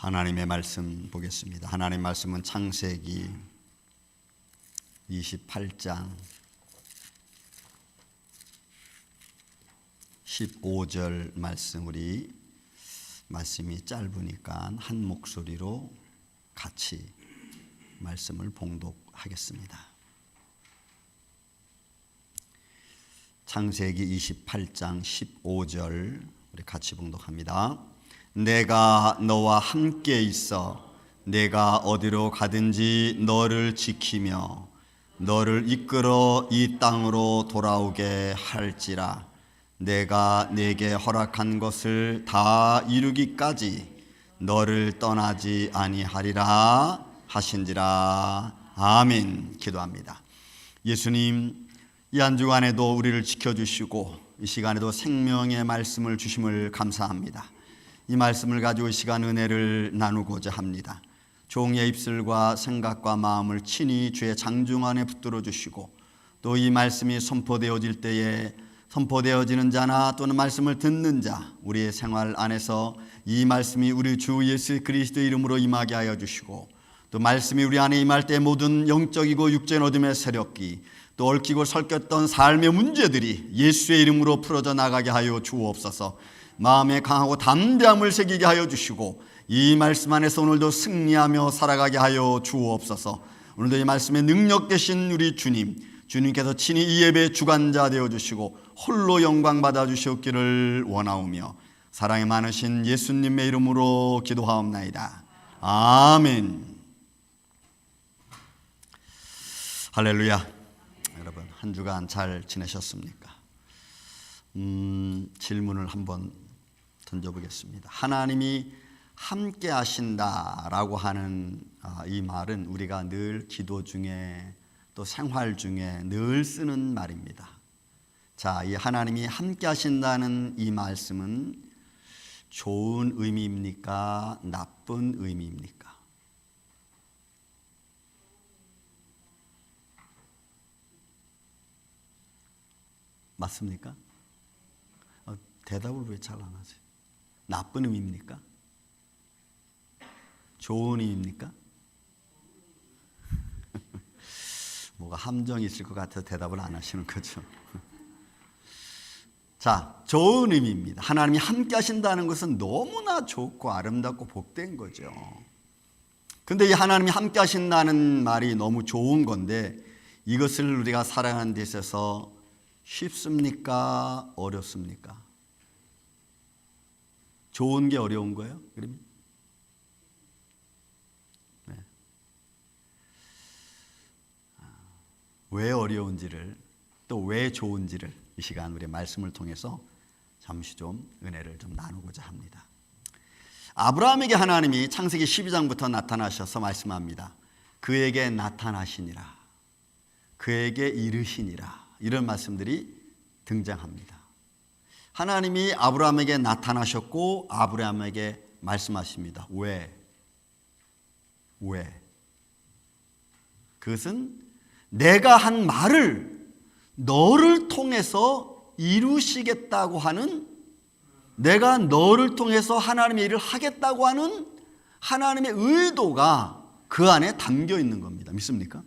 하나님의 말씀 보겠습니다. 하나님의 말씀은 창세기 28장 15절 말씀, 우리 말씀이 짧으니까 한 목소리로 같이 말씀을 봉독하겠습니다. 창세기 28장 15절 우리 같이 봉독합니다. 내가 너와 함께 있어 내가 어디로 가든지 너를 지키며 너를 이끌어 이 땅으로 돌아오게 할지라. 내가 내게 허락한 것을 다 이루기까지 너를 떠나지 아니하리라 하신지라. 아멘. 기도합니다. 예수님, 이 한 주간에도 우리를 지켜주시고 이 시간에도 생명의 말씀을 주심을 감사합니다. 이 말씀을 가지고 이 시간 은혜를 나누고자 합니다. 종의 입술과 생각과 마음을 친히 주의 장중 안에 붙들어 주시고 또 이 말씀이 선포되어질 때에 선포되어지는 자나 또는 말씀을 듣는 자, 우리의 생활 안에서 이 말씀이 우리 주 예수 그리스도의 이름으로 임하게 하여 주시고 또 말씀이 우리 안에 임할 때 모든 영적이고 육적인 어둠의 세력이 또 얽히고 설켰던 삶의 문제들이 예수의 이름으로 풀어져 나가게 하여 주옵소서. 마음에 강하고 담대함을 새기게 하여 주시고 이 말씀 안에서 오늘도 승리하며 살아가게 하여 주옵소서. 오늘도 이 말씀에 능력 되신 우리 주님께서 친히 이 예배의 주관자 되어주시고 홀로 영광 받아주시옵기를 원하오며 사랑이 많으신 예수님의 이름으로 기도하옵나이다. 아멘. 할렐루야. 여러분, 한 주간 잘 지내셨습니까? 질문을 한번 던져보겠습니다. 하나님이 함께 하신다라고 하는 이 말은 우리가 늘 기도 중에 또 생활 중에 늘 쓰는 말입니다. 자, 이 하나님이 함께 하신다는 이 말씀은 좋은 의미입니까? 나쁜 의미입니까? 맞습니까? 대답을 왜 잘 안 하세요? 나쁜 의미입니까? 좋은 의미입니까? 뭐가 함정이 있을 것 같아서 대답을 안 하시는 거죠. 자, 좋은 의미입니다. 하나님이 함께 하신다는 것은 너무나 좋고 아름답고 복된 거죠. 근데 이 하나님이 함께 하신다는 말이 너무 좋은 건데 이것을 우리가 살아가는 데 있어서 쉽습니까? 어렵습니까? 좋은 게 어려운 거예요? 그러면? 네. 왜 어려운지를 또 왜 좋은지를 이 시간 우리의 말씀을 통해서 잠시 좀 은혜를 좀 나누고자 합니다. 아브라함에게 하나님이 창세기 12장부터 나타나셔서 말씀합니다. 그에게 나타나시니라, 그에게 이르시니라, 이런 말씀들이 등장합니다. 하나님이 아브라함에게 나타나셨고 아브라함에게 말씀하십니다. 왜? 그것은 내가 한 말을 너를 통해서 이루시겠다고 하는, 내가 너를 통해서 하나님의 일을 하겠다고 하는 하나님의 의도가 그 안에 담겨 있는 겁니다. 믿습니까?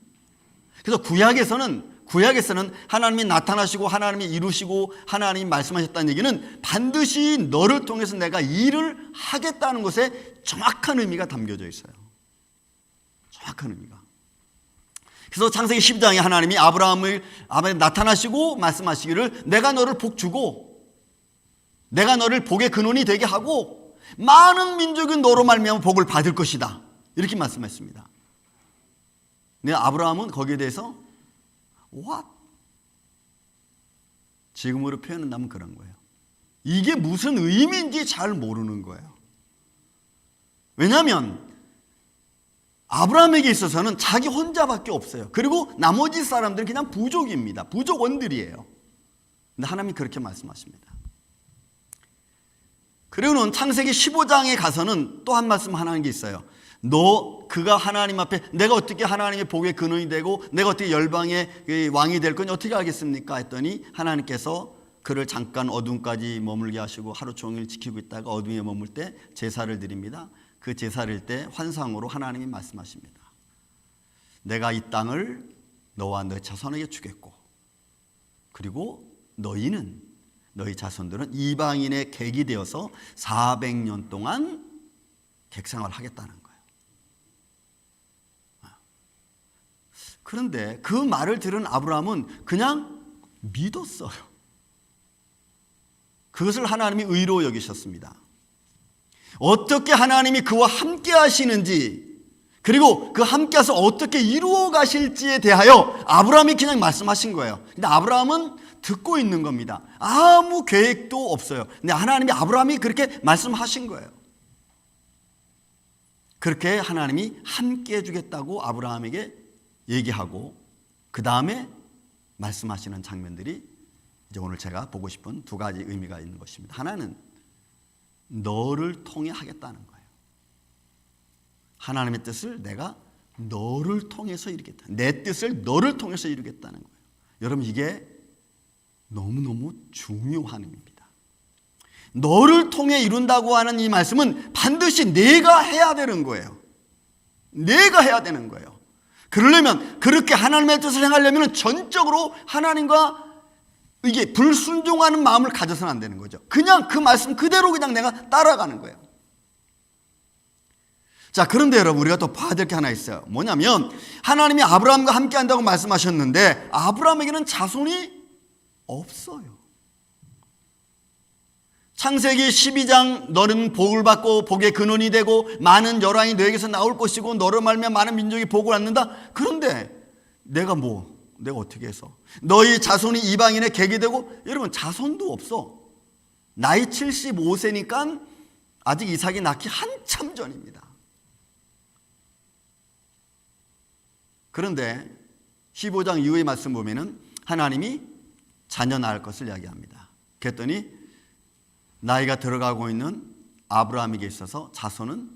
그래서 구약에서는 하나님이 나타나시고 하나님이 이루시고 하나님이 말씀하셨다는 얘기는 반드시 너를 통해서 내가 일을 하겠다는 것에 정확한 의미가 담겨져 있어요. 정확한 의미가. 그래서 창세기 12장에 하나님이 아브라함에 나타나시고 말씀하시기를 내가 너를 복주고 내가 너를 복의 근원이 되게 하고 많은 민족이 너로 말미암아 복을 받을 것이다, 이렇게 말씀했습니다. 근데 아브라함은 거기에 대해서 What? 지금으로 표현한다면 그런 거예요. 이게 무슨 의미인지 잘 모르는 거예요. 왜냐하면 아브라함에게 있어서는 자기 혼자밖에 없어요. 그리고 나머지 사람들은 그냥 부족입니다. 부족원들이에요. 근데 하나님이 그렇게 말씀하십니다. 그리고는 창세기 15장에 가서는 또 한 말씀 하는 게 있어요. 그가 하나님 앞에 내가 어떻게 하나님의 복의 근원이 되고 내가 어떻게 열방의 왕이 될 건지 어떻게 알겠습니까? 했더니 하나님께서 그를 잠깐 어둠까지 머물게 하시고 하루 종일 지키고 있다가 어둠에 머물 때 제사를 드립니다. 그 제사를 때 환상으로 하나님이 말씀하십니다. 내가 이 땅을 너와 너의 자손에게 주겠고, 그리고 너희 자손들은 이방인의 객이 되어서 400년 동안 객생활을 하겠다는 거예요. 그런데 그 말을 들은 아브라함은 그냥 믿었어요. 그것을 하나님이 의로 여기셨습니다. 어떻게 하나님이 그와 함께 하시는지, 그리고 그 함께해서 어떻게 이루어 가실지에 대하여 아브라함이 그냥 말씀하신 거예요. 근데 아브라함은 듣고 있는 겁니다. 아무 계획도 없어요. 근데 하나님이 아브라함이 그렇게 말씀하신 거예요. 그렇게 하나님이 함께 해주겠다고 아브라함에게 얘기하고, 그 다음에 말씀하시는 장면들이 이제 오늘 제가 보고 싶은 두 가지 의미가 있는 것입니다. 하나는 너를 통해 하겠다는 거예요. 하나님의 뜻을 내가 너를 통해서 이루겠다. 내 뜻을 너를 통해서 이루겠다는 거예요. 여러분, 이게 너무너무 중요한 의미입니다. 너를 통해 이룬다고 하는 이 말씀은 반드시 내가 해야 되는 거예요. 내가 해야 되는 거예요. 그러려면, 그렇게 하나님의 뜻을 행하려면 전적으로 하나님과 이게 불순종하는 마음을 가져서는 안 되는 거죠. 그냥 그 말씀 그대로 그냥 내가 따라가는 거예요. 자, 그런데 여러분, 우리가 또 봐야 될 게 하나 있어요. 뭐냐면 하나님이 아브라함과 함께 한다고 말씀하셨는데 아브라함에게는 자손이 없어요. 창세기 12장 너는 복을 받고 복의 근원이 되고 많은 열왕이 너에게서 나올 것이고 너로 말미암아 많은 민족이 복을 얻는다. 그런데 내가 어떻게 해서 너희 자손이 이방인의 객이 되고, 여러분 자손도 없어. 나이 75세니까 아직 이삭이 낳기 한참 전입니다. 그런데 15장 이후의 말씀 보면은 하나님이 자녀 낳을 것을 이야기합니다. 그랬더니 나이가 들어가고 있는 아브라함에게 있어서 자손은,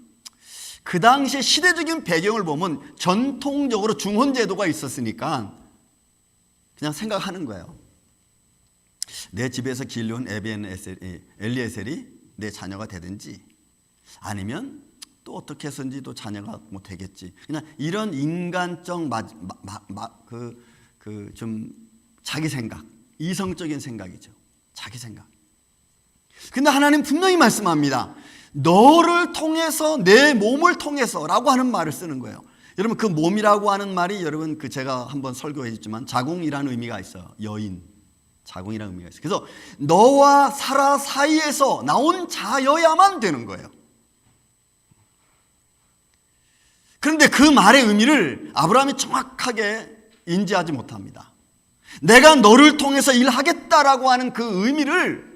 그 당시의 시대적인 배경을 보면 전통적으로 중혼제도가 있었으니까 그냥 생각하는 거예요. 내 집에서 길러온 엘리에셀이 내 자녀가 되든지, 아니면 또 어떻게 해서인지 또 자녀가 뭐 되겠지. 그냥 이런 인간적 좀 자기 생각, 이성적인 생각이죠. 자기 생각. 근데 하나님 분명히 말씀합니다. 너를 통해서, 내 몸을 통해서라고 하는 말을 쓰는 거예요. 여러분, 그 몸이라고 하는 말이, 여러분 제가 한번 설교했지만 자궁이라는 의미가 있어요. 여인, 자궁이라는 의미가 있어요. 그래서 너와 사라 사이에서 나온 자여야만 되는 거예요. 그런데 그 말의 의미를 아브라함이 정확하게 인지하지 못합니다. 내가 너를 통해서 일하겠다라고 하는 그 의미를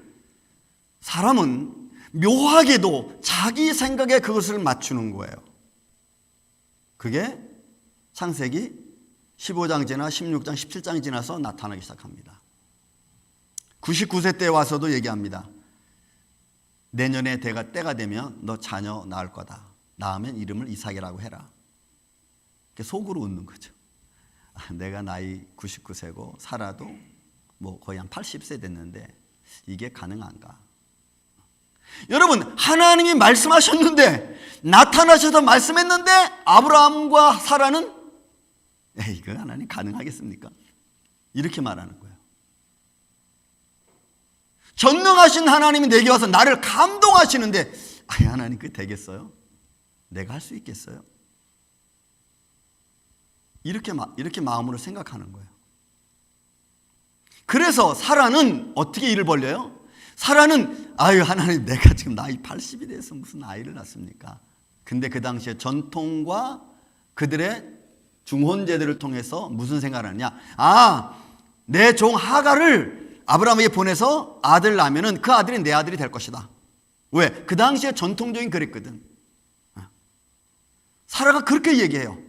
사람은 묘하게도 자기 생각에 그것을 맞추는 거예요. 그게 창세기 15장 지나 16장, 17장이 지나서 나타나기 시작합니다. 99세 때 와서도 얘기합니다. 내년에 때가 되면 너 자녀 낳을 거다. 낳으면 이름을 이삭이라고 해라. 속으로 웃는 거죠. 내가 나이 99세고 살아도 뭐 거의 한 80세 됐는데 이게 가능한가? 여러분, 하나님이 말씀하셨는데, 나타나셔서 말씀했는데 아브라함과 사라는 이거 하나님 가능하겠습니까? 이렇게 말하는 거예요. 전능하신 하나님이 내게 와서 나를 감동하시는데 하나님 그게 되겠어요? 내가 할 수 있겠어요? 이렇게 마음으로 생각하는 거예요. 그래서 사라는 어떻게 일을 벌려요? 사라는 하나님, 내가 지금 나이 80이 돼서 무슨 아이를 낳습니까? 근데 그 당시에 전통과 그들의 중혼제도를 통해서 무슨 생각을 하느냐? 내 종 하갈을 아브라함에게 보내서 아들 낳으면은 그 아들이 내 아들이 될 것이다. 왜? 그 당시에 전통적인 그랬거든. 사라가 그렇게 얘기해요.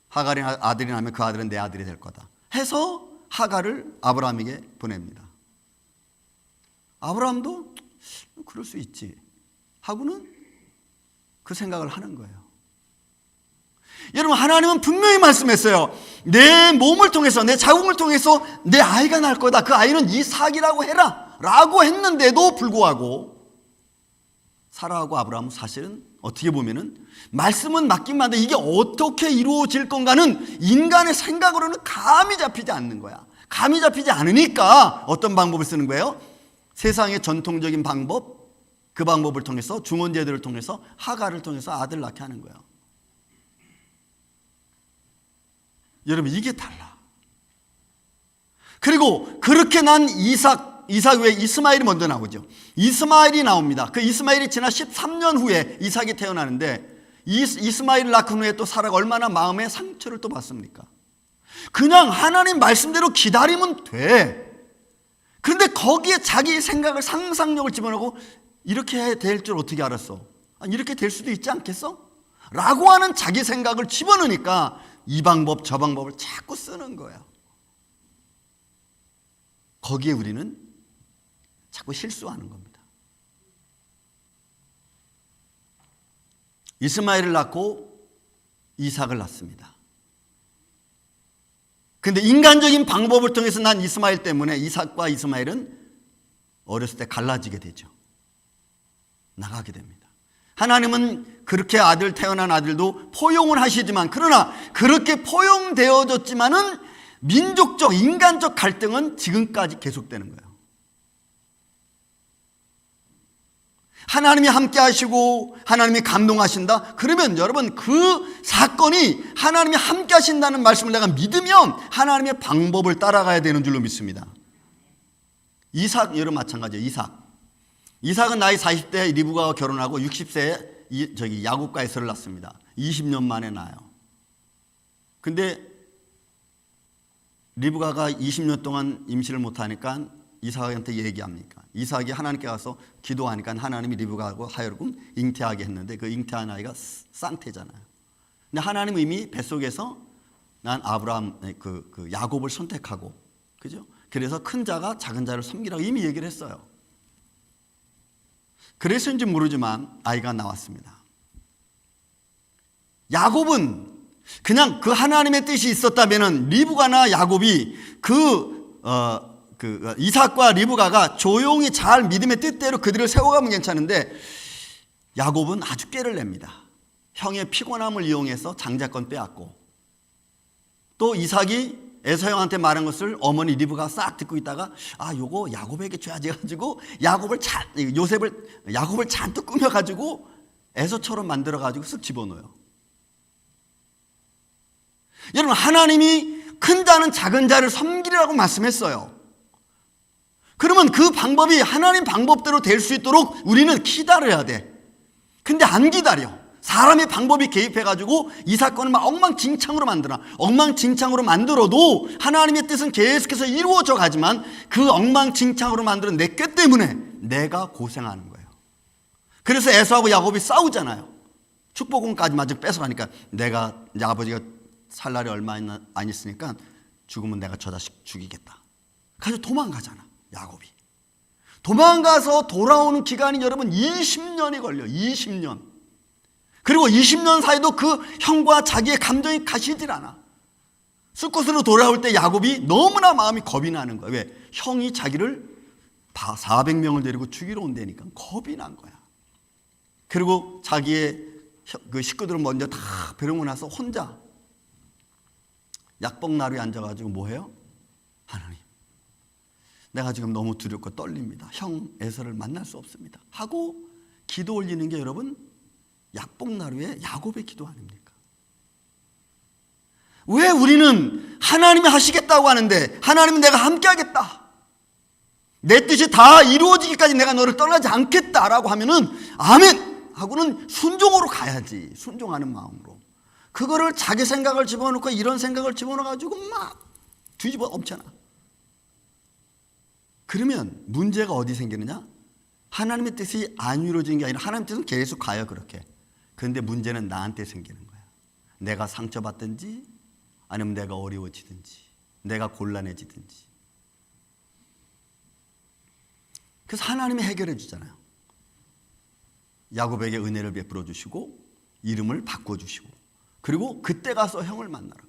하갈이 아들이 낳으면 그 아들은 내 아들이 될 거다 해서 하갈을 아브라함에게 보냅니다. 아브라함도 그럴 수 있지 하고는 그 생각을 하는 거예요. 여러분, 하나님은 분명히 말씀했어요. 내 몸을 통해서, 내 자궁을 통해서 내 아이가 날 거다. 그 아이는 이삭이라고 해라 라고 했는데도 불구하고 사라하고 아브라함은 사실은 어떻게 보면은 말씀은 맞긴 맞는데 이게 어떻게 이루어질 건가는 인간의 생각으로는 감이 잡히지 않는 거야. 감이 잡히지 않으니까 어떤 방법을 쓰는 거예요? 세상의 전통적인 방법, 그 방법을 통해서 중원제도를 통해서 하가를 통해서 아들을 낳게 하는 거예요. 여러분 이게 달라. 그리고 그렇게 난 이삭 외에 이스마엘이 먼저 나오죠. 이스마엘이 나옵니다. 그 이스마엘이 지나 13년 후에 이삭이 태어나는데 이스마엘을 낳은 후에 또 사라가 얼마나 마음의 상처를 또 받습니까? 그냥 하나님 말씀대로 기다리면 돼. 그런데 거기에 자기 생각을 상상력을 집어넣고 이렇게 될 줄 어떻게 알았어? 아니, 이렇게 될 수도 있지 않겠어? 라고 하는 자기 생각을 집어넣으니까 이 방법 저 방법을 자꾸 쓰는 거예요. 거기에 우리는 자꾸 실수하는 겁니다. 이스마엘을 낳고 이삭을 낳습니다. 근데 인간적인 방법을 통해서 난 이스마엘 때문에 이삭과 이스마엘은 어렸을 때 갈라지게 되죠. 나가게 됩니다. 하나님은 그렇게 태어난 아들도 포용을 하시지만, 그러나 그렇게 포용되어졌지만은 민족적, 인간적 갈등은 지금까지 계속되는 거예요. 하나님이 함께 하시고 하나님이 감동하신다? 그러면 여러분 그 사건이 하나님이 함께 하신다는 말씀을 내가 믿으면 하나님의 방법을 따라가야 되는 줄로 믿습니다. 이삭 여러분 마찬가지예요. 이삭은 나이 40대 리브가와 결혼하고 60세에 야곱과 에서를 낳습니다. 20년 만에 낳아요. 근데 리브가가 20년 동안 임신을 못하니까 이삭한테 얘기합니까? 이삭이 하나님께 가서 기도하니까 하나님이 리브가하고 하여금 잉태하게 했는데 그 잉태한 아이가 쌍태잖아요. 근데 하나님 이미 뱃속에서 난 아브라함 그 야곱을 선택하고, 그죠? 그래서 큰 자가 작은 자를 섬기라고 이미 얘기를 했어요. 그래서인지 모르지만 아이가 나왔습니다. 야곱은 그냥 그 하나님의 뜻이 있었다면은 리브가나 야곱이 이삭과 리브가가 조용히 잘 믿음의 뜻대로 그들을 세워가면 괜찮은데 야곱은 아주 꾀를 냅니다. 형의 피곤함을 이용해서 장자권 빼앗고, 또 이삭이 에서 형한테 말한 것을 어머니 리브가가 싹 듣고 있다가 요거 야곱에게 줘야지 해가지고 야곱을 잔뜩 꾸며가지고 에서처럼 만들어가지고 쓱 집어넣어요. 여러분 하나님이 큰 자는 작은 자를 섬기라고 말씀했어요. 그러면 그 방법이 하나님 방법대로 될 수 있도록 우리는 기다려야 돼. 근데 안 기다려. 사람의 방법이 개입해가지고 이 사건을 막 엉망진창으로 만들어도 하나님의 뜻은 계속해서 이루어져 가지만 그 엉망진창으로 만드는 내 꾀 때문에 내가 고생하는 거예요. 그래서 에서하고 야곱이 싸우잖아요. 축복은까지 마저 뺏어가니까 내가 이제 아버지가 살 날이 얼마 안 있으니까 죽으면 내가 저 자식 죽이겠다. 그래서 도망가잖아. 야곱이 도망가서 돌아오는 기간이 여러분 20년이 걸려요. 20년. 그리고 20년 사이도 그 형과 자기의 감정이 가시질 않아. 숫곳으로 돌아올 때 야곱이 너무나 마음이 겁이 나는 거야. 왜? 형이 자기를 400명을 데리고 죽이러 온다니까 겁이 난 거야. 그리고 자기의 그 식구들은 먼저 다 벼르고 나서 혼자 약봉나루에 앉아가지고 뭐 해요? 하나님, 내가 지금 너무 두렵고 떨립니다. 형 에서를 만날 수 없습니다. 하고 기도 올리는 게 여러분 약봉나루에 야곱의 기도 아닙니까? 왜 우리는 하나님이 하시겠다고 하는데 하나님은 내가 함께 하겠다, 내 뜻이 다 이루어지기까지 내가 너를 떠나지 않겠다라고 하면은 아멘 하고는 순종으로 가야지. 순종하는 마음으로. 그거를 자기 생각을 집어넣고 이런 생각을 집어넣어가지고 막 뒤집어 엎잖아. 그러면 문제가 어디 생기느냐? 하나님의 뜻이 안 이루어지는 게 아니라 하나님의 뜻은 계속 가요. 그렇게. 그런데 문제는 나한테 생기는 거야. 내가 상처받든지 아니면 내가 어려워지든지 내가 곤란해지든지. 그래서 하나님이 해결해 주잖아요. 야곱에게 은혜를 베풀어 주시고 이름을 바꿔주시고 그리고 그때 가서 형을 만나라.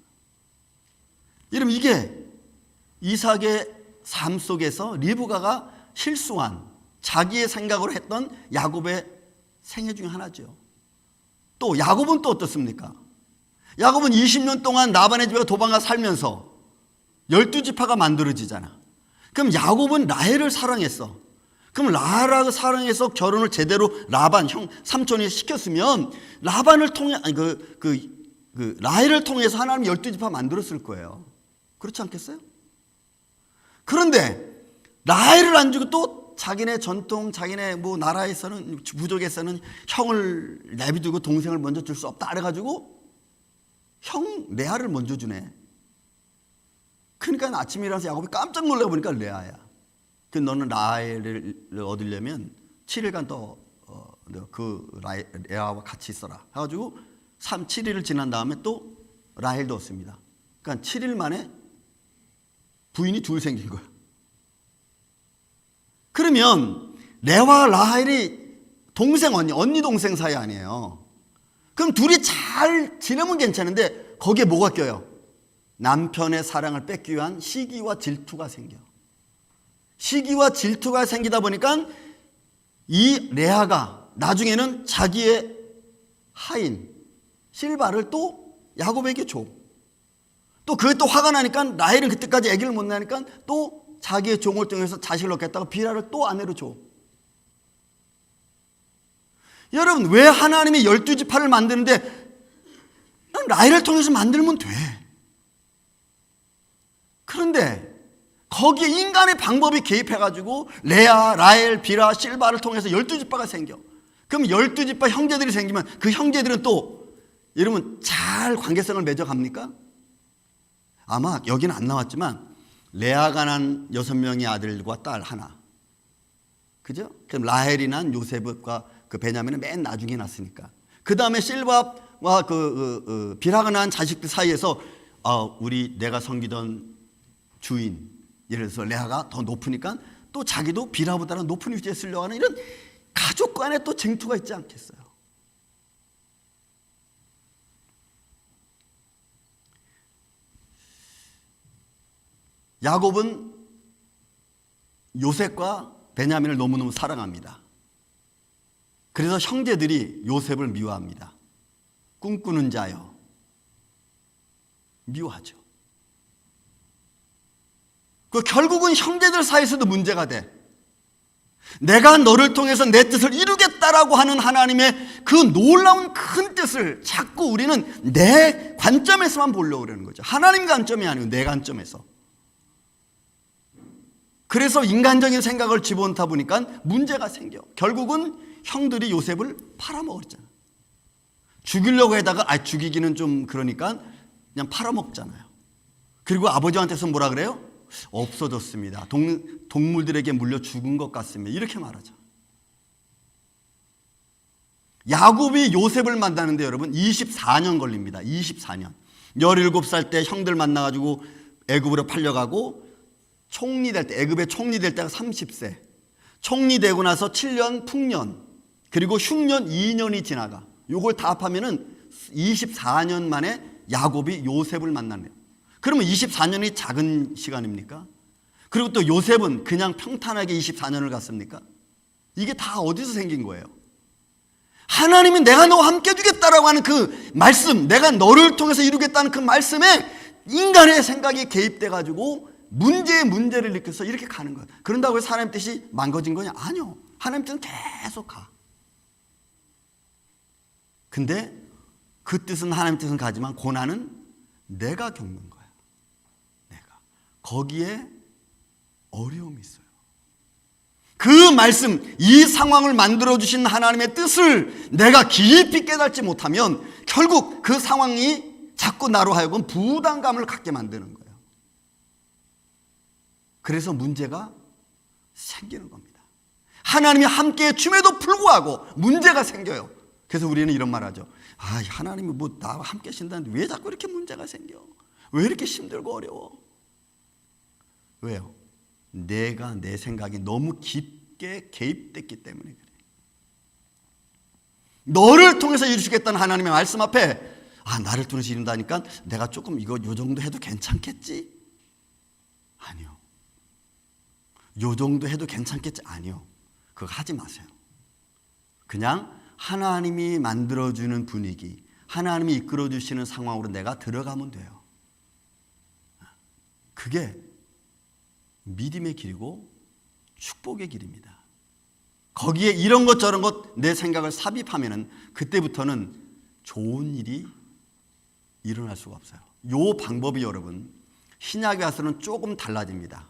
여러분 이게 이삭의 삶 속에서 리브가가 실수한 자기의 생각으로 했던 야곱의 생애 중에 하나죠. 또 야곱은 또 어떻습니까? 야곱은 20년 동안 라반의 집에 도망가 살면서 12지파가 만들어지잖아. 그럼 야곱은 라헬을 사랑했어. 그럼 라헬을 사랑해서 결혼을 제대로 라반 삼촌이 시켰으면 라반을 통해 라헬을 통해서 하나님 12지파 만들었을 거예요. 그렇지 않겠어요? 그런데 라헬을 안 주고 또 자기네 전통, 자기네 나라에서는, 부족에서는 형을 내비두고 동생을 먼저 줄 수 없다 그래가지고 형 레아를 먼저 주네. 그러니까 아침에 일어나서 야곱이 깜짝 놀라보니까 레아야. 그 너는 라헬을 얻으려면 7일간 그 레아와 같이 있어라 해가지고 7일을 지난 다음에 또 라헬도 얻습니다. 그러니까 7일 만에 부인이 둘 생긴 거야. 그러면 레아와 라헬이 동생 언니 동생 사이 아니에요. 그럼 둘이 잘 지내면 괜찮은데 거기에 뭐가 껴요? 남편의 사랑을 뺏기 위한 시기와 질투가 생겨. 시기와 질투가 생기다 보니까 이 레아가 나중에는 자기의 하인 실바를 또 야곱에게 줘. 또 그게 또 화가 나니까 라헬은 그때까지 아기를 못 낳으니까 또 자기의 종을 통해서 자식을 얻겠다고 비라를 또 아내로 줘. 여러분, 왜 하나님이 12지파를 만드는데 라헬을 통해서 만들면 돼. 그런데 거기에 인간의 방법이 개입해가지고 레아, 라헬, 비라, 실바를 통해서 12지파가 생겨. 그럼 12지파 형제들이 생기면 그 형제들은 또 여러분 잘 관계성을 맺어갑니까? 아마 여기는 안 나왔지만 레아가 난 6명의 아들과 딸 하나, 그죠? 그럼 라헬이 난 요셉과 그 베냐민은 맨 나중에 났으니까. 그 다음에 실바와 비라가 난 자식들 사이에서 내가 섬기던 주인, 예를 들어서 레아가 더 높으니까 또 자기도 비라보다는 높은 위치에 쓰려고 하는 이런 가족 간에 또 쟁투가 있지 않겠어요? 야곱은 요셉과 베냐민을 너무너무 사랑합니다. 그래서 형제들이 요셉을 미워합니다. 꿈꾸는 자여. 미워하죠. 결국은 형제들 사이에서도 문제가 돼. 내가 너를 통해서 내 뜻을 이루겠다라고 하는 하나님의 그 놀라운 큰 뜻을 자꾸 우리는 내 관점에서만 보려고 그러는 거죠. 하나님 관점이 아니고 내 관점에서. 그래서 인간적인 생각을 집어넣다 보니까 문제가 생겨. 결국은 형들이 요셉을 팔아먹었잖아. 죽이려고 하다가 죽이기는 좀 그러니까 그냥 팔아먹잖아요. 그리고 아버지한테서 뭐라 그래요? 없어졌습니다. 동물들에게 물려 죽은 것 같습니다. 이렇게 말하죠. 야곱이 요셉을 만나는데 여러분 24년 걸립니다. 24년. 17살 때 형들 만나가지고 애굽으로 팔려가고 총리 될 때, 애굽의 총리 될 때가 30세. 총리 되고 나서 7년 풍년, 그리고 흉년 2년이 지나가. 요걸 다 합하면은 24년 만에 야곱이 요셉을 만나네요. 그러면 24년이 작은 시간입니까? 그리고 또 요셉은 그냥 평탄하게 24년을 갔습니까? 이게 다 어디서 생긴 거예요? 하나님이 내가 너와 함께 해주겠다라고 하는 그 말씀, 내가 너를 통해서 이루겠다는 그 말씀에 인간의 생각이 개입돼가지고 문제에 문제를 일으켜서 이렇게 가는 거예요. 그런다고 해서 하나님 뜻이 망가진 거냐? 아니요. 하나님 뜻은 계속 가. 근데 그 뜻은 하나님 뜻은 가지만 고난은 내가 겪는 거야. 내가. 거기에 어려움이 있어요. 그 말씀, 이 상황을 만들어주신 하나님의 뜻을 내가 깊이 깨닫지 못하면 결국 그 상황이 자꾸 나로 하여금 부담감을 갖게 만드는 거예요. 그래서 문제가 생기는 겁니다. 하나님이 함께 줌에도 불구하고 문제가 생겨요. 그래서 우리는 이런 말 하죠. 하나님이 나와 함께 하신다는데 왜 자꾸 이렇게 문제가 생겨? 왜 이렇게 힘들고 어려워? 왜요? 내가 내 생각이 너무 깊게 개입됐기 때문에 그래. 너를 통해서 이루시겠다는 하나님의 말씀 앞에 나를 통해서 이룬다니까 내가 조금 요 정도 해도 괜찮겠지? 아니요. 요 정도 해도 괜찮겠지? 아니요. 그거 하지 마세요. 그냥 하나님이 만들어주는 분위기, 하나님이 이끌어주시는 상황으로 내가 들어가면 돼요. 그게 믿음의 길이고 축복의 길입니다. 거기에 이런 것 저런 것 내 생각을 삽입하면은 그때부터는 좋은 일이 일어날 수가 없어요. 이 방법이 여러분 신약에 와서는 조금 달라집니다.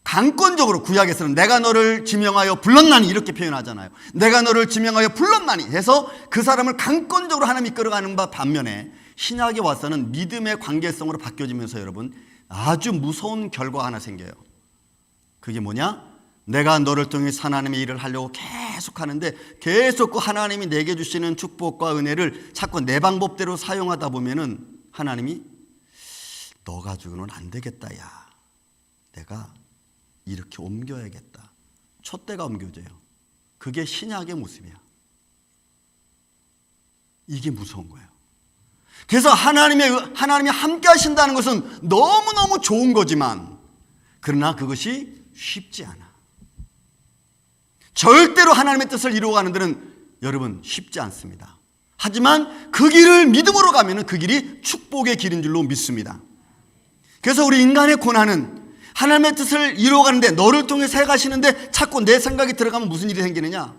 강권적으로 구약에서는 내가 너를 지명하여 불렀나니 이렇게 표현하잖아요. 내가 너를 지명하여 불렀나니 해서 그 사람을 강권적으로 하나님 이끌어가는 바 반면에 신약에 와서는 믿음의 관계성으로 바뀌어지면서 여러분 아주 무서운 결과가 하나 생겨요. 그게 뭐냐? 내가 너를 통해 하나님의 일을 하려고 계속 하는데 계속 그 하나님이 내게 주시는 축복과 은혜를 자꾸 내 방법대로 사용하다 보면은 하나님이 너 가지고는 안 되겠다 야. 내가 이렇게 옮겨야겠다. 촛대가 옮겨져요. 그게 신약의 모습이야. 이게 무서운 거예요. 그래서 하나님이 함께 하신다는 것은 너무너무 좋은 거지만 그러나 그것이 쉽지 않아. 절대로 하나님의 뜻을 이루어가는 데는 여러분 쉽지 않습니다. 하지만 그 길을 믿음으로 가면 그 길이 축복의 길인 줄로 믿습니다. 그래서 우리 인간의 고난은 하나님의 뜻을 이루어가는데 너를 통해서 해가시는데 자꾸 내 생각이 들어가면 무슨 일이 생기느냐?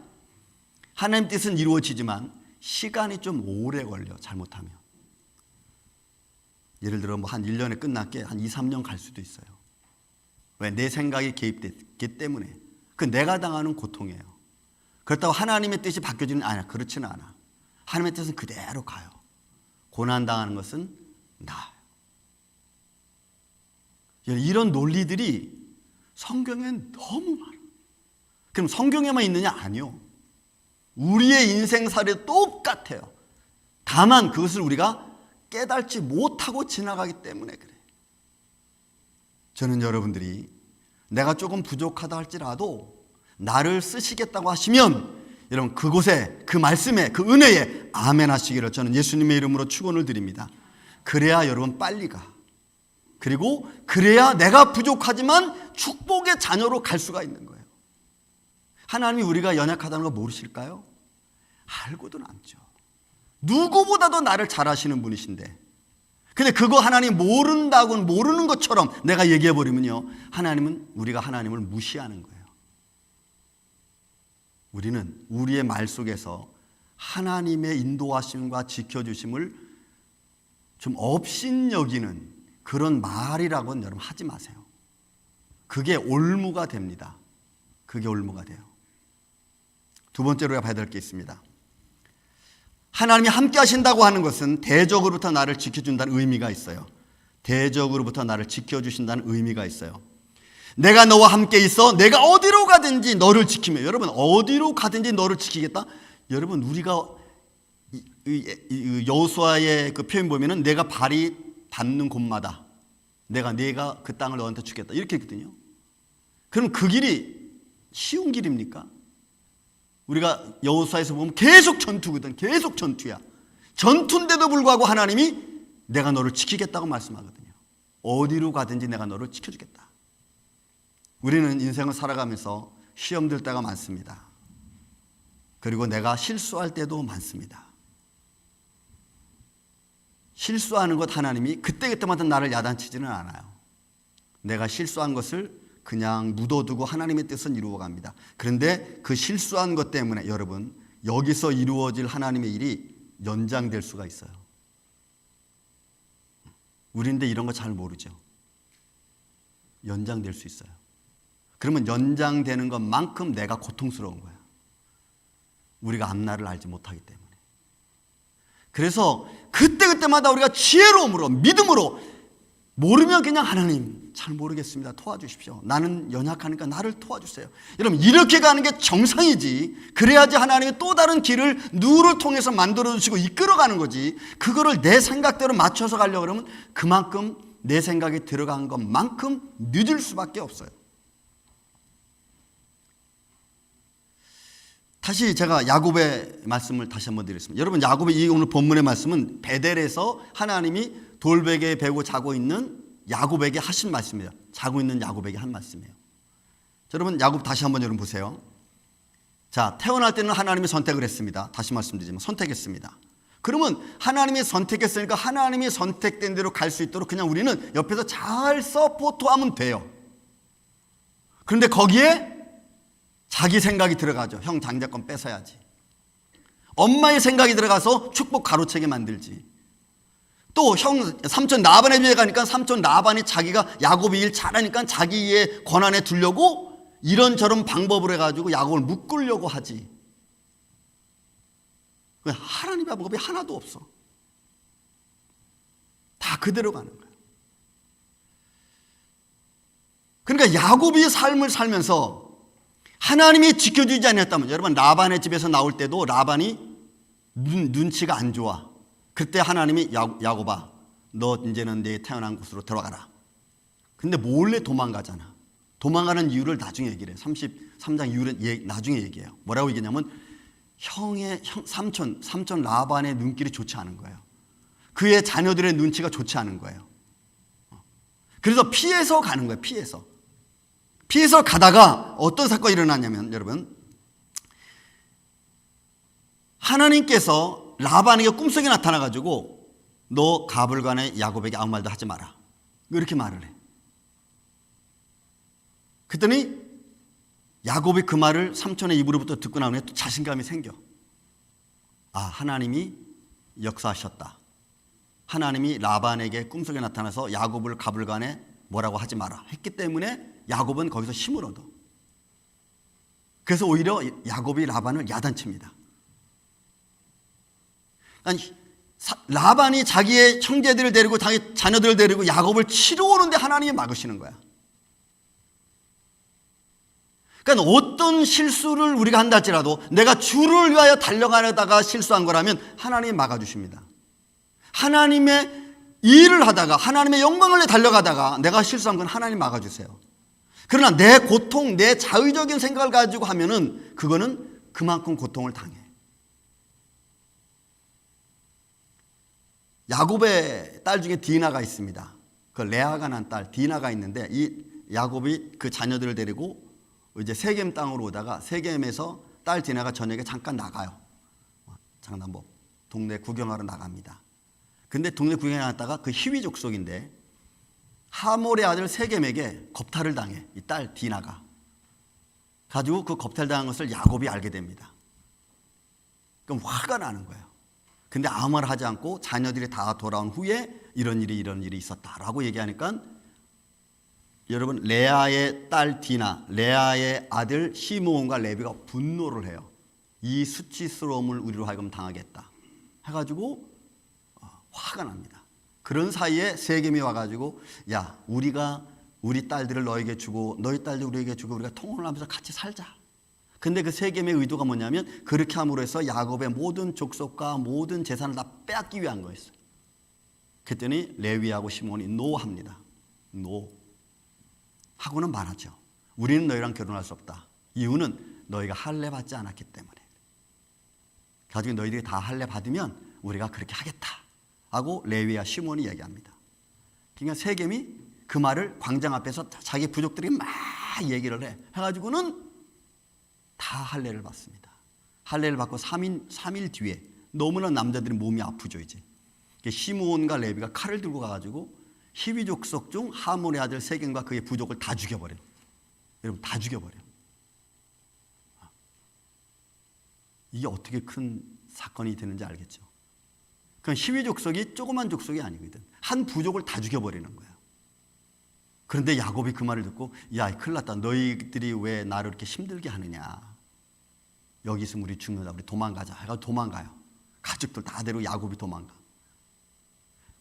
하나님의 뜻은 이루어지지만 시간이 좀 오래 걸려 잘못하면. 예를 들어 뭐 한 1년에 끝났게 한 2, 3년 갈 수도 있어요. 왜? 내 생각이 개입됐기 때문에. 그 내가 당하는 고통이에요. 그렇다고 하나님의 뜻이 바뀌어지는 아니야. 그렇지는 않아. 하나님의 뜻은 그대로 가요. 고난당하는 것은 나아요. 이런 논리들이 성경엔 너무 많아. 그럼 성경에만 있느냐? 아니요. 우리의 인생사례도 똑같아요. 다만 그것을 우리가 깨달지 못하고 지나가기 때문에 그래. 저는 여러분들이 내가 조금 부족하다 할지라도 나를 쓰시겠다고 하시면 여러분 그곳에 그 말씀에 그 은혜에 아멘 하시기를 저는 예수님의 이름으로 축원을 드립니다. 그래야 여러분 빨리 가. 그리고 그래야 내가 부족하지만 축복의 자녀로 갈 수가 있는 거예요. 하나님이 우리가 연약하다는 거 모르실까요? 알고도 남죠. 누구보다도 나를 잘 아시는 분이신데 근데 그거 하나님 모른다고는 모르는 것처럼 내가 얘기해버리면요 하나님은 우리가 하나님을 무시하는 거예요. 우리는 우리의 말 속에서 하나님의 인도하심과 지켜주심을 좀 업신여기는 그런 말이라고는 여러분 하지 마세요. 그게 올무가 됩니다. 그게 올무가 돼요. 두 번째로 봐야 될 게 있습니다. 하나님이 함께 하신다고 하는 것은 대적으로부터 나를 지켜준다는 의미가 있어요. 대적으로부터 나를 지켜주신다는 의미가 있어요. 내가 너와 함께 있어 내가 어디로 가든지 너를 지키며 여러분 어디로 가든지 너를 지키겠다. 여러분 우리가 여호수아의 그 표현 보면은 내가 발이 닿는 곳마다 내가 그 땅을 너한테 주겠다 이렇게 했거든요. 그럼 그 길이 쉬운 길입니까? 우리가 여호수아에서 보면 계속 전투거든. 계속 전투야. 전투인데도 불구하고 하나님이 내가 너를 지키겠다고 말씀하거든요. 어디로 가든지 내가 너를 지켜주겠다. 우리는 인생을 살아가면서 시험 들 때가 많습니다. 그리고 내가 실수할 때도 많습니다. 실수하는 것 하나님이 그때그때마다 나를 야단치지는 않아요. 내가 실수한 것을 그냥 묻어두고 하나님의 뜻은 이루어갑니다. 그런데 그 실수한 것 때문에 여러분 여기서 이루어질 하나님의 일이 연장될 수가 있어요. 우리인데 이런 거 잘 모르죠. 연장될 수 있어요. 그러면 연장되는 것만큼 내가 고통스러운 거야. 우리가 앞날을 알지 못하기 때문에. 그래서 그때그때마다 우리가 지혜로움으로 믿음으로 모르면 그냥 하나님 잘 모르겠습니다. 도와주십시오. 나는 연약하니까 나를 도와주세요. 여러분 이렇게 가는 게 정상이지. 그래야지 하나님이 또 다른 길을 누구를 통해서 만들어주시고 이끌어가는 거지. 그거를 내 생각대로 맞춰서 가려고 그러면 그만큼 내 생각이 들어간 것만큼 늦을 수밖에 없어요. 다시 제가 야곱의 말씀을 다시 한번 드리겠습니다. 여러분 야곱의 이 오늘 본문의 말씀은 베델에서 하나님이 돌베개에 베고 자고 있는 야곱에게 하신 말씀이에요. 자고 있는 야곱에게 한 말씀이에요. 여러분 야곱 다시 한번 여러분 보세요. 자, 태어날 때는 하나님이 선택을 했습니다. 다시 말씀드리지만 선택했습니다. 그러면 하나님이 선택했으니까 하나님이 선택된 대로 갈 수 있도록 그냥 우리는 옆에서 잘 서포트하면 돼요. 그런데 거기에 자기 생각이 들어가죠. 형 장자권 뺏어야지. 엄마의 생각이 들어가서 축복 가로채게 만들지. 또 형 삼촌 라반의 집에 가니까 삼촌 라반이 자기가 야곱이 일 잘하니까 자기의 권한에 두려고 이런저런 방법을 해가지고 야곱을 묶으려고 하지. 하나님의 방법이 하나도 없어. 다 그대로 가는 거예요. 그러니까 야곱이 삶을 살면서 하나님이 지켜주지 않았다면, 여러분 라반의 집에서 나올 때도 라반이 눈치가 안 좋아. 그때 하나님이 야곱아 너 이제는 내 태어난 곳으로 들어가라. 근데 몰래 도망가잖아. 도망가는 이유를 나중에 얘기를 해요. 33장 이유를 나중에 얘기해요. 뭐라고 얘기냐면 삼촌 라반의 눈길이 좋지 않은 거예요. 그의 자녀들의 눈치가 좋지 않은 거예요. 그래서 피해서 가는 거예요. 피해서 가다가 어떤 사건이 일어났냐면, 여러분 하나님께서 라반에게 꿈속에 나타나가지고 너 가불간에 야곱에게 아무 말도 하지 마라 이렇게 말을 해. 그랬더니 야곱이 그 말을 삼촌의 입으로부터 듣고 나오니 또 자신감이 생겨. 아, 하나님이 역사하셨다. 하나님이 라반에게 꿈속에 나타나서 야곱을 가불간에 뭐라고 하지 마라 했기 때문에 야곱은 거기서 힘을 얻어. 그래서 오히려 야곱이 라반을 야단칩니다. 아니, 라반이 자기의 형제들을 데리고 자기 자녀들을 데리고 야곱을 치러 오는데 하나님이 막으시는 거야. 그러니까 어떤 실수를 우리가 한다 할지라도 내가 주를 위하여 달려가다가 실수한 거라면 하나님이 막아주십니다. 하나님의 일을 하다가 하나님의 영광을 위해 달려가다가 내가 실수한 건 하나님 막아주세요. 그러나 내 고통, 내 자의적인 생각을 가지고 하면은 그거는 그만큼 고통을 당해. 야곱의 딸 중에 디나가 있습니다. 그 레아가 난 딸 디나가 있는데 이 야곱이 그 자녀들을 데리고 이제 세겜 땅으로 오다가 세겜에서 딸 디나가 저녁에 잠깐 나가요. 잠깐 뭐 동네 구경하러 나갑니다. 근데 동네 구경에 나갔다가 그 히위 족속인데 하몰의 아들 세겜에게 겁탈을 당해. 이 딸 디나가 가지고 그 겁탈당한 것을 야곱이 알게 됩니다. 그럼 화가 나는 거예요. 근데 아무 말 하지 않고 자녀들이 다 돌아온 후에 이런 일이 있었다라고 얘기하니까 여러분 레아의 딸 디나, 레아의 아들 시므온과 레비가 분노를 해요. 이 수치스러움을 우리로 하여금 당하겠다 해가지고 화가 납니다. 그런 사이에 세겜이 와가지고 야 우리가 우리 딸들을 너에게 주고 너희 딸들 우리에게 주고 우리가 통혼을 하면서 같이 살자. 근데 그 세겜의 의도가 뭐냐면 그렇게 함으로 해서 야곱의 모든 족속과 모든 재산을 다 빼앗기 위한 거였어요. 그랬더니 레위하고 시몬이 노합니다. 노 하고는 말하죠. 우리는 너희랑 결혼할 수 없다. 이유는 너희가 할례 받지 않았기 때문에. 가지고 너희들이 다 할례 받으면 우리가 그렇게 하겠다 하고 레위와 시몬이 얘기합니다. 그러니까 세겜이 그 말을 광장 앞에서 자기 부족들에게 막 얘기를 해가지고는 다 할례를 받습니다. 할례를 받고 3일 뒤에 너무나 남자들이 몸이 아프죠. 이제 시므온과 레위가 칼을 들고 가가지고 히위 족속 중 하몰의 아들 세겜과 그의 부족을 다 죽여버려요. 여러분 다 죽여버려요. 이게 어떻게 큰 사건이 되는지 알겠죠. 그럼 히위 족속이 조그만 족속이 아니거든. 한 부족을 다 죽여버리는 거야. 그런데 야곱이 그 말을 듣고 야 큰일 났다. 너희들이 왜 나를 이렇게 힘들게 하느냐. 여기 있으면 우리 죽는다. 우리 도망가자. 해가지고 도망가요. 가족들 다 데리고 야곱이 도망가.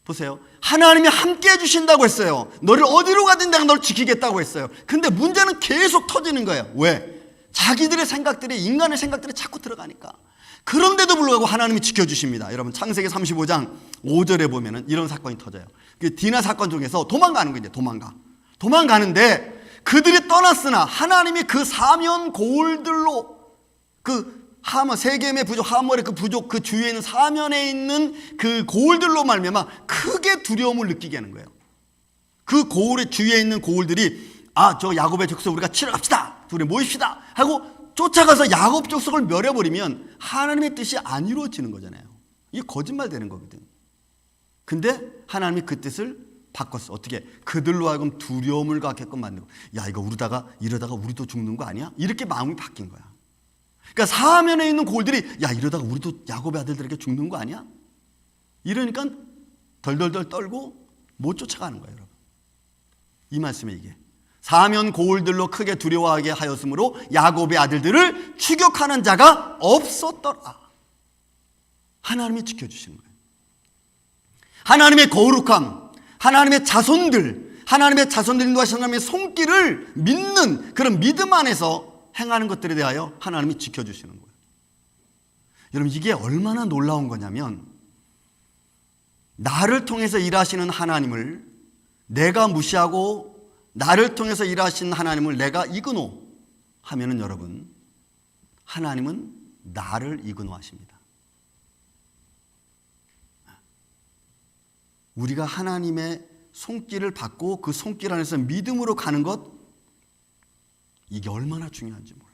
보세요. 하나님이 함께 해주신다고 했어요. 너를 어디로 가든 내가 너를 지키겠다고 했어요. 근데 문제는 계속 터지는 거예요. 왜? 자기들의 생각들이 인간의 생각들이 자꾸 들어가니까. 그런데도 불구하고 하나님이 지켜주십니다. 여러분 창세기 35장 5절에 보면은 이런 사건이 터져요. 그 디나 사건 중에서 도망가는 거예요. 도망가는데 그들이 떠났으나 하나님이 그 사면 고울들로 그 세겜의 부족 하몰의 그 부족 그 주위에 있는 사면에 있는 그 고울들로 말미암아 크게 두려움을 느끼게 하는 거예요. 그 고울의 주위에 있는 고울들이 저 야곱의 족속 우리가 치러 갑시다. 우리 모입시다 하고 쫓아가서 야곱 족속을 멸해버리면 하나님의 뜻이 안 이루어지는 거잖아요. 이게 거짓말 되는 거거든. 근데 하나님이 그 뜻을 바꿨어. 어떻게? 그들로 하여금 두려움을 갖게끔 만들고, 야, 이거 이러다가 우리도 죽는 거 아니야? 이렇게 마음이 바뀐 거야. 그러니까 사면에 있는 골들이, 야, 이러다가 우리도 야곱의 아들들에게 죽는 거 아니야? 이러니까 덜덜덜 떨고 못 쫓아가는 거예요, 여러분. 이 말씀에 이게 사면 고울들로 크게 두려워하게 하였으므로 야곱의 아들들을 추격하는 자가 없었더라. 하나님이 지켜주시는 거예요. 하나님의 거룩함, 하나님의 자손들, 하나님의 자손들과 하나님의 손길을 믿는 그런 믿음 안에서 행하는 것들에 대하여 하나님이 지켜주시는 거예요. 여러분, 이게 얼마나 놀라운 거냐면, 나를 통해서 일하시는 하나님을 내가 무시하고 나를 통해서 일하시는 하나님을 내가 이그노 하면은, 여러분, 하나님은 나를 이그노 하십니다. 우리가 하나님의 손길을 받고 그 손길 안에서 믿음으로 가는 것, 이게 얼마나 중요한지 몰라요.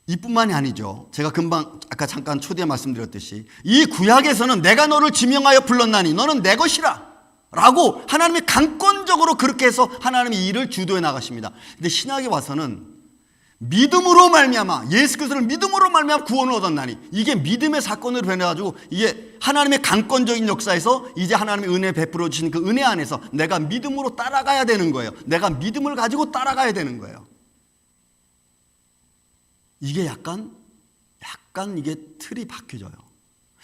이뿐만이 아니죠. 제가 금방 아까 잠깐 초대에 말씀드렸듯이 이 구약에서는 내가 너를 지명하여 불렀나니 너는 내 것이라 라고 하나님이 강권적으로 그렇게 해서 하나님이 일을 주도해 나가십니다. 근데 신약에 와서는 믿음으로 말미암아, 예수 그리스도를 믿음으로 말미암아 구원을 얻었나니, 이게 믿음의 사건으로 변해가지고 이게 하나님의 강권적인 역사에서 이제 하나님의 은혜 베풀어 주신 그 은혜 안에서 내가 믿음으로 따라가야 되는 거예요. 내가 믿음을 가지고 따라가야 되는 거예요. 이게 약간 이게 틀이 바뀌어져요.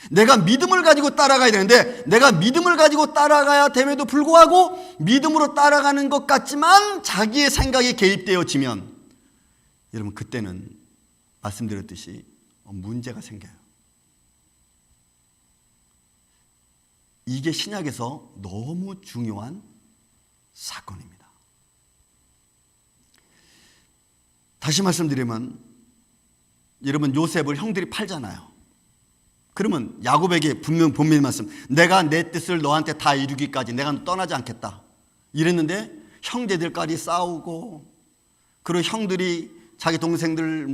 내가 믿음을 가지고 따라가야 되는데, 내가 믿음을 가지고 따라가야 됨에도 불구하고 믿음으로 따라가는 것 같지만 자기의 생각이 개입되어지면, 여러분, 그때는 말씀드렸듯이 문제가 생겨요. 이게 신약에서 너무 중요한 사건입니다. 다시 말씀드리면, 여러분, 요셉을 형들이 팔잖아요. 그러면 야곱에게 분명 본밀 말씀, 내가 내 뜻을 너한테 다 이루기까지 내가 떠나지 않겠다 이랬는데, 형제들까지 싸우고, 그리고 형들이 자기 동생들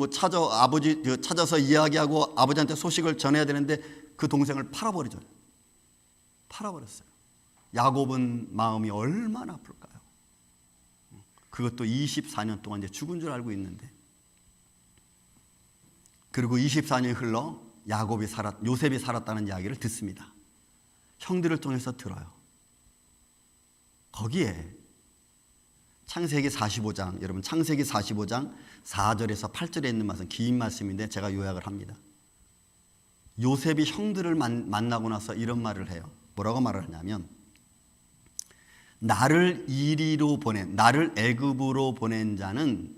찾아서 이야기하고 아버지한테 소식을 전해야 되는데 그 동생을 팔아버렸어요. 야곱은 마음이 얼마나 아플까요? 그것도 24년 동안 이제 죽은 줄 알고 있는데, 그리고 24년이 흘러 요셉이 살았다는 이야기를 듣습니다. 형들을 통해서 들어요. 거기에 창세기 45장, 여러분, 창세기 45장 4절에서 8절에 있는 말씀, 긴 말씀인데 제가 요약을 합니다. 요셉이 형들을 만나고 나서 이런 말을 해요. 뭐라고 말을 하냐면, 나를 애굽으로 보낸 자는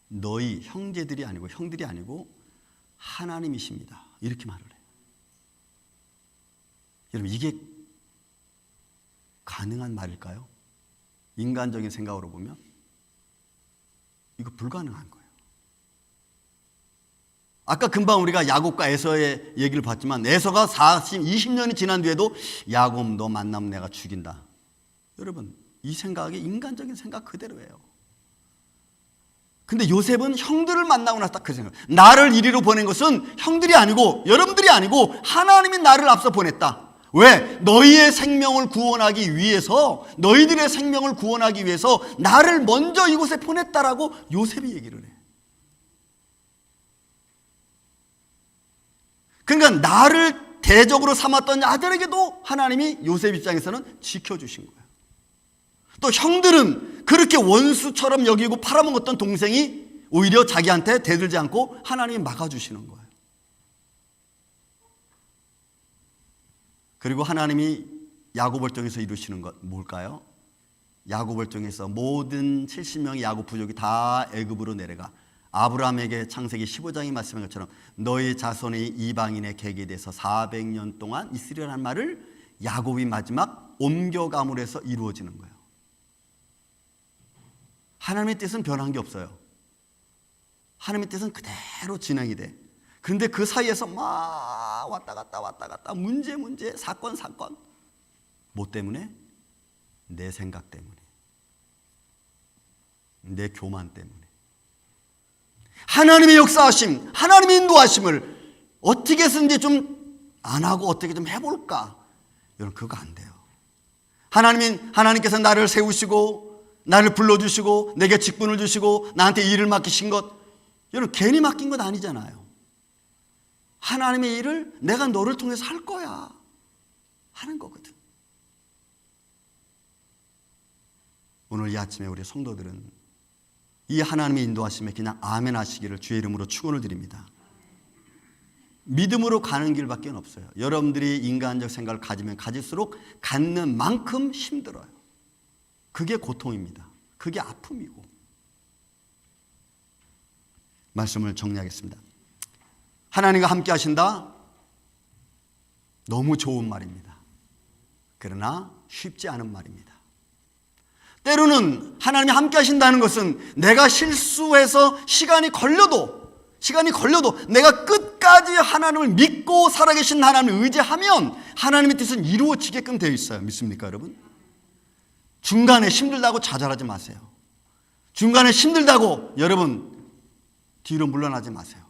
너희 형들이 아니고 하나님이십니다. 이렇게 말을 해요. 여러분, 이게 가능한 말일까요? 인간적인 생각으로 보면 이거 불가능한 거예요. 아까 금방 우리가 야곱과 에서의 얘기를 봤지만, 에서가 20년이 지난 뒤에도 야곱 너 만나면 내가 죽인다. 여러분, 이 생각이 인간적인 생각 그대로예요. 근데 요셉은 형들을 만나고 나서 딱 그 생각, 나를 이리로 보낸 것은 형들이 아니고 여러분들이 아니고 하나님이 나를 앞서 보냈다. 왜? 너희들의 생명을 구원하기 위해서 나를 먼저 이곳에 보냈다라고 요셉이 얘기를 해. 그러니까 나를 대적으로 삼았던 아들에게도 하나님이 요셉 입장에서는 지켜주신 거예요. 또 형들은 그렇게 원수처럼 여기고 팔아먹었던 동생이 오히려 자기한테 대들지 않고 하나님이 막아주시는 거예요. 그리고 하나님이 야곱을 통해서 이루시는 것 뭘까요? 야곱을 통해서 모든 70명의 야곱 부족이 다 애굽으로 내려가 아브라함에게 창세기 15장이 말씀한 것처럼 너희 자손의 이방인의 객에 대해서 400년 동안 있으리라는 말을 야곱이 마지막 옮겨감으로 해서 이루어지는 거예요. 하나님의 뜻은 변한 게 없어요. 하나님의 뜻은 그대로 진행이 돼. 그런데 그 사이에서 막 왔다 갔다 문제 사건 뭐 때문에? 내 생각 때문에. 내 교만 때문에. 하나님의 역사하심, 하나님의 인도하심을 어떻게 해서든지 좀 안 하고 어떻게 좀 해볼까? 여러분, 그거 안 돼요. 하나님께서 나를 세우시고 나를 불러주시고 내게 직분을 주시고 나한테 일을 맡기신 것, 여러분 괜히 맡긴 것 아니잖아요. 하나님의 일을 내가 너를 통해서 할 거야 하는 거거든. 오늘 이 아침에 우리 성도들은 이 하나님의 인도하심에 그냥 아멘 하시기를 주의 이름으로 축원을 드립니다. 믿음으로 가는 길밖에 없어요. 여러분들이 인간적 생각을 가지면 가질수록 갖는 만큼 힘들어요. 그게 고통입니다. 그게 아픔이고. 말씀을 정리하겠습니다. 하나님과 함께 하신다? 너무 좋은 말입니다. 그러나 쉽지 않은 말입니다. 때로는 하나님이 함께 하신다는 것은 내가 실수해서 시간이 걸려도 내가 끝까지 하나님을 믿고 살아계신 하나님을 의지하면 하나님의 뜻은 이루어지게끔 되어 있어요. 믿습니까, 여러분? 중간에 힘들다고 좌절하지 마세요. 중간에 힘들다고 여러분 뒤로 물러나지 마세요.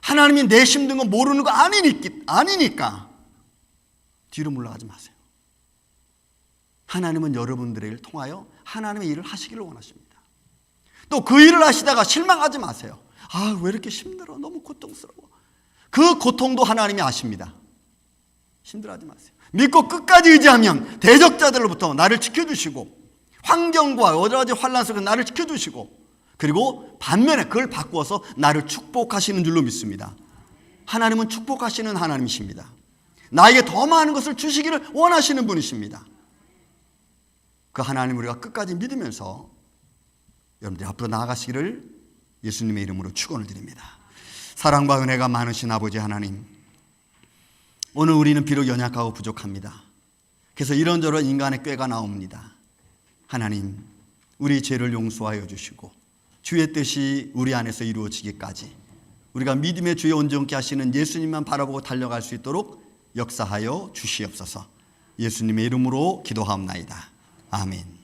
하나님이 내 힘든 거 모르는 거 아니니까 뒤로 물러가지 마세요. 하나님은 여러분들의 일을 통하여 하나님의 일을 하시기를 원하십니다. 또 그 일을 하시다가 실망하지 마세요. 아, 왜 이렇게 힘들어? 너무 고통스러워. 그 고통도 하나님이 아십니다. 힘들어하지 마세요. 믿고 끝까지 의지하면 대적자들로부터 나를 지켜주시고 환경과 여러 가지 환난 속에서 나를 지켜주시고 그리고 반면에 그걸 바꾸어서 나를 축복하시는 줄로 믿습니다. 하나님은 축복하시는 하나님이십니다. 나에게 더 많은 것을 주시기를 원하시는 분이십니다. 그 하나님 우리가 끝까지 믿으면서 여러분들이 앞으로 나아가시기를 예수님의 이름으로 축원을 드립니다. 사랑과 은혜가 많으신 아버지 하나님, 오늘 우리는 비록 연약하고 부족합니다. 그래서 이런저런 인간의 꾀가 나옵니다. 하나님, 우리 죄를 용서하여 주시고 주의 뜻이 우리 안에서 이루어지기까지 우리가 믿음의 주에 온전케 하시는 예수님만 바라보고 달려갈 수 있도록 역사하여 주시옵소서. 예수님의 이름으로 기도하옵나이다. 아멘.